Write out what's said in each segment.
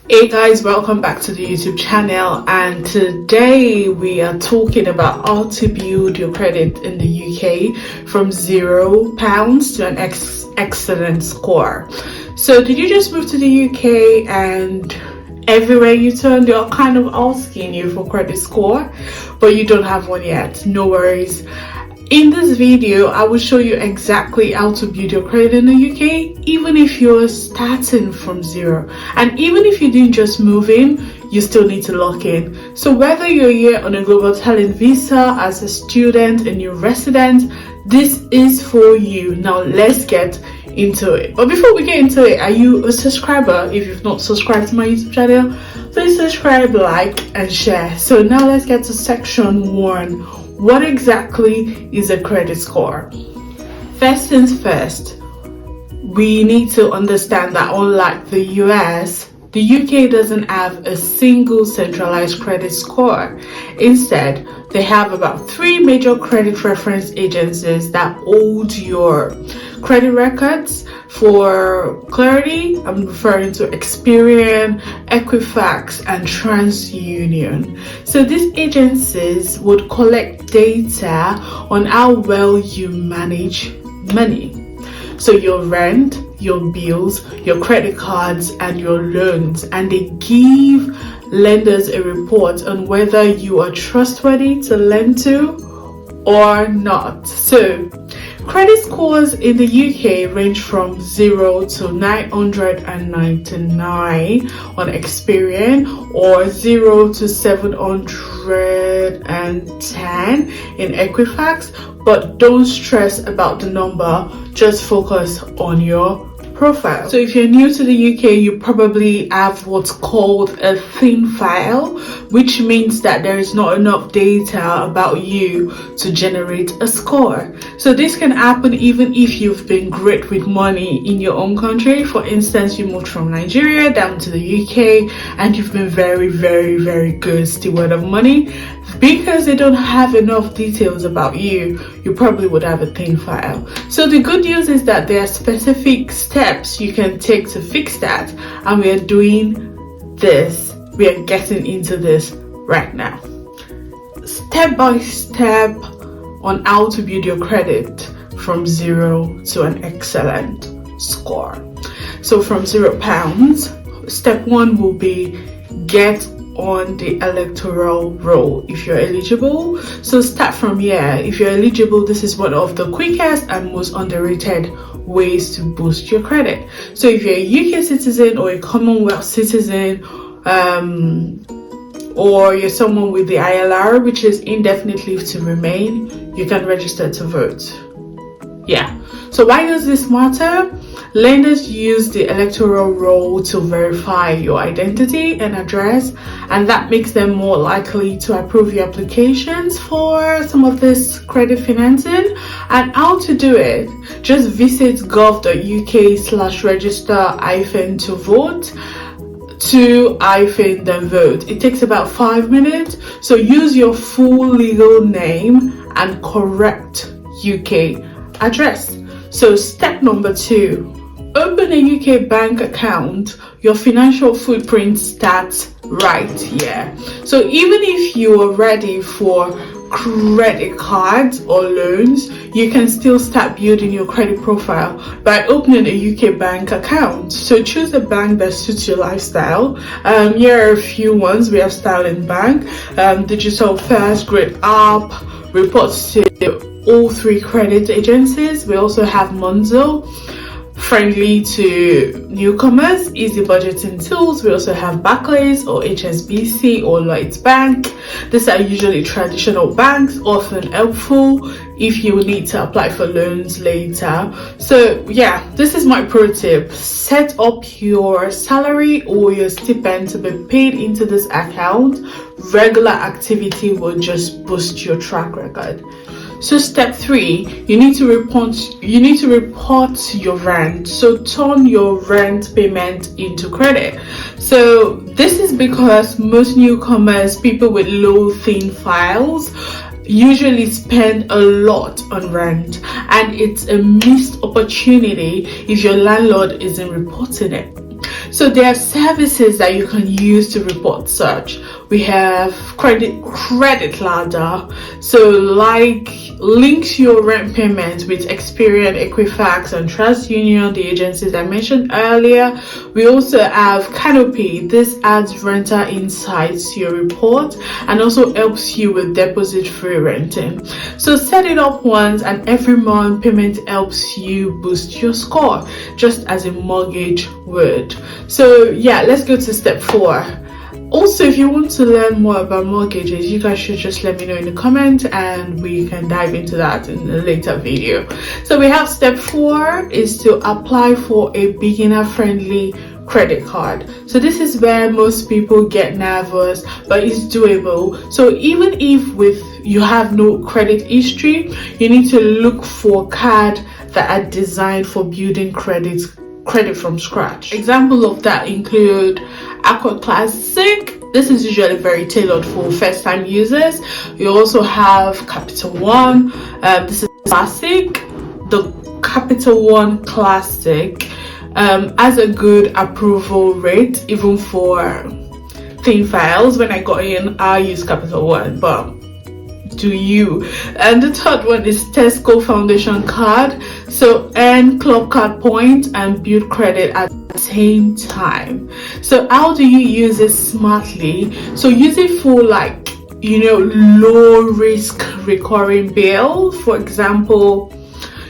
Hey guys, welcome back to the YouTube channel, and today we are talking about how to build your credit in the UK from £0 to an excellent score. So did you just move to the UK and everywhere you turn they're kind of asking you for credit score, but you don't have one yet? No worries. In this video, I will show you exactly how to build your credit in the UK, even if you're starting from zero. And even if you didn't just move in, you still need to lock in. So whether you're here on a global talent visa, as a student, a new resident, this is for you. Now let's get into it. But before we get into it, are you a subscriber? If you've not subscribed to my YouTube channel, please subscribe, like, and share. So now let's get to section 1. What exactly is a credit score? First things first, we need to understand that unlike the US, the UK doesn't have a single centralized credit score. Instead, they have about 3 major credit reference agencies that hold your credit records. For clarity, I'm referring to Experian, Equifax, and TransUnion. So these agencies would collect data on how well you manage money. So your rent, your bills, your credit cards, and your loans, and they give lenders a report on whether you are trustworthy to lend to or not. So credit scores in the UK range from 0 to 999 on Experian, or 0 to 710 in Equifax. But don't stress about the number, just focus on your profile. So if you're new to the UK, you probably have what's called a thin file, which means that there is not enough data about you to generate a score. So this can happen even if you've been great with money in your own country. For instance, you moved from Nigeria down to the UK and you've been very good steward of money. Because they don't have enough details about you, you probably would have a thin file. So the good news is that there are specific steps you can take to fix that, and we are doing this. We are getting into this right now. Step by step on how to build your credit from 0 to an excellent score. So from £0, step 1 will be get on the electoral roll if you're eligible. So start from here. If you're eligible, this is one of the quickest and most underrated ways to boost your credit. So if you're a UK citizen or a Commonwealth citizen, or you're someone with the ILR, which is indefinite leave to remain, you can register to vote. Yeah. So why does this matter? Lenders use the electoral roll to verify your identity and address, and that makes them more likely to approve your applications for some of this credit financing. And how to do it? Just visit gov.uk/register-to-vote then vote. It takes about 5 minutes. So use your full legal name and correct UK address. So step number 2. Open a UK bank account. Your financial footprint starts right here. So even if you are ready for credit cards or loans, you can still start building your credit profile by opening a UK bank account. So choose a bank that suits your lifestyle. Here are a few ones. We have Sterling Bank, Digital First, Great App, reports to all 3 credit agencies. We also have Monzo, friendly to newcomers, easy budgeting tools. We also have Barclays or HSBC or Lloyds Bank. These are usually traditional banks, often helpful if you need to apply for loans later. So yeah, this is my pro tip. Set up your salary or your stipend to be paid into this account. Regular activity will just boost your track record. So step 3, you need to report your rent. So turn your rent payment into credit. So this is because most newcomers, people with low thin files, usually spend a lot on rent, and it's a missed opportunity if your landlord isn't reporting it. So there are services that you can use to report such. We have credit ladder, so like links your rent payments with Experian, Equifax and Trust Union, the agencies I mentioned earlier. We also have Canopy. This adds renter insights to your report and also helps you with deposit free renting. So set it up once and every month payment helps you boost your score, just as a mortgage would. So yeah, let's go to step 4. Also, if you want to learn more about mortgages, you guys should just let me know in the comments and we can dive into that in a later video. So we have step 4 is to apply for a beginner friendly credit card. So this is where most people get nervous, but it's doable. So even if you have no credit history, you need to look for cards that are designed for building credit from scratch. Example of that include Aqua Classic. This is usually very tailored for first-time users. You also have Capital One. This is Classic. The Capital One Classic has a good approval rate even for thin files. When I got in, I used Capital One, but do you? And the third one is Tesco Foundation card. So earn club card points and build credit at the same time. So how do you use it smartly? So use it for low risk recurring bill. For example,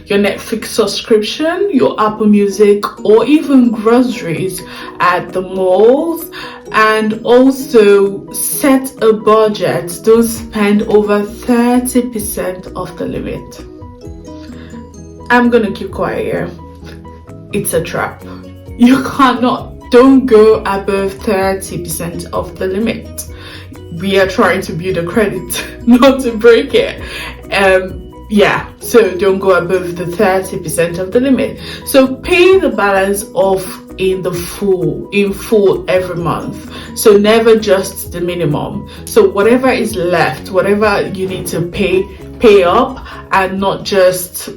your Netflix subscription, your Apple Music, or even groceries at the malls. And also set a budget. Don't spend over 30% of the limit. I'm gonna keep quiet here. It's a trap. Don't go above 30% of the limit. We are trying to build a credit, not to break it. So don't go above the 30% of the limit. So pay the balance off in full every month. So never just the minimum. So whatever is left, whatever you need to pay up, and not just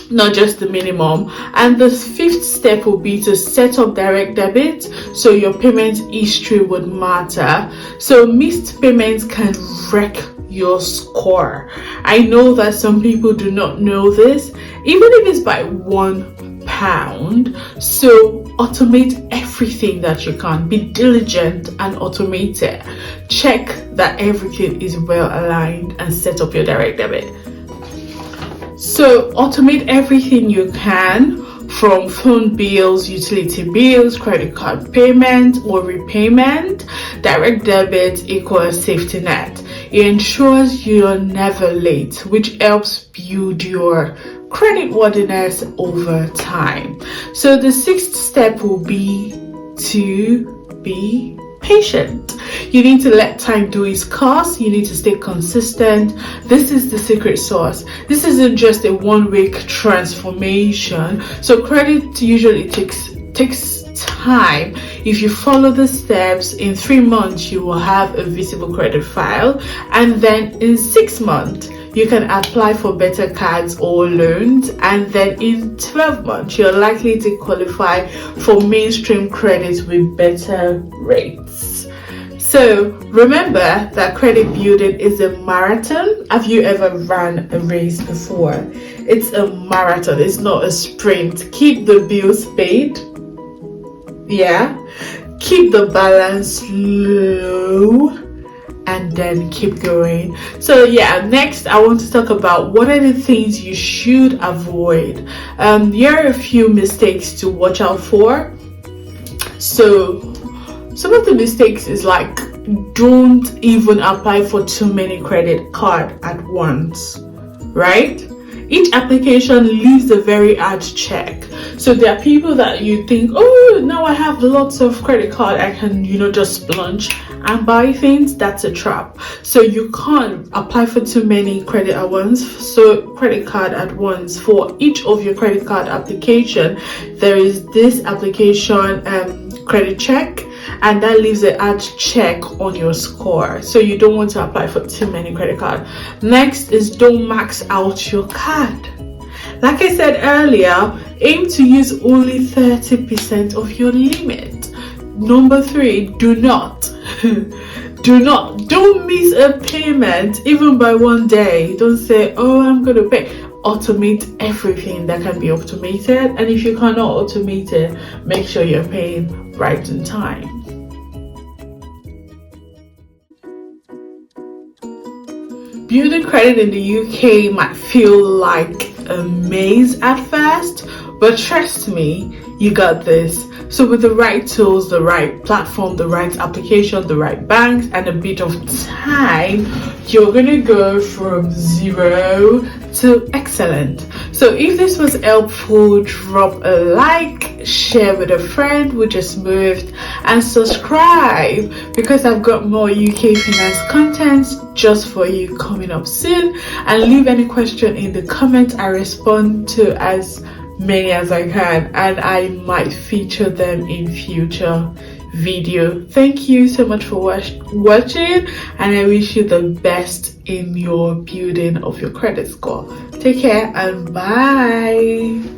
the minimum. And the 5th step will be to set up direct debit, so your payment history would matter. So missed payments can wreck your score. I know that some people do not know this, even if it's by £1. So automate everything that you can. Be diligent and automate it. Check that everything is well aligned and set up your direct debit. So automate everything you can, from phone bills, utility bills, credit card payment or repayment. Direct debit equals safety net. It ensures you're never late, which helps build your credit worthiness over time. So the 6th step will be to be patient. You need to let time do its course. You need to stay consistent. This is the secret sauce. This isn't just a one-week transformation. So credit usually takes time. If you follow the steps, in 3 months you will have a visible credit file, and then in 6 months you can apply for better cards or loans, and then in 12 months you're likely to qualify for mainstream credit with better rates. So remember that credit building is a marathon. Have you ever ran a race before? It's a marathon, it's not a sprint. Keep the bills paid. Keep the balance low, and then keep going. So next I want to talk about what are the things you should avoid. Here are a few mistakes to watch out for. So some of the mistakes is like, don't even apply for too many credit cards at once, right? Each application leaves a very hard check. So there are people that you think, oh, now I have lots of credit card, I can just splurge and buy things. That's a trap. So you can't apply for too many credit at once. So credit card at once. For each of your credit card application, there is this application credit check, and that leaves a hard check on your score. So you don't want to apply for too many credit cards. Next is, don't max out your card. Like I said earlier, aim to use only 30% of your limit. Number 3, don't miss a payment even by one day. Don't say, oh, I'm gonna pay. Automate everything that can be automated, and if you cannot automate it, make sure you're paying right in time. Building credit in the UK might feel like a maze at first, but trust me, you got this. So with the right tools, the right platform, the right application, the right banks, and a bit of time, you're gonna go from 0 to excellent. So if this was helpful, drop a like, share with a friend who just moved, and subscribe, because I've got more UK finance content just for you coming up soon. And leave any question in the comments. I respond to as many as I can, and I might feature them in future video. Thank you so much for watching, and I wish you the best in your building of your credit score. Take care and bye.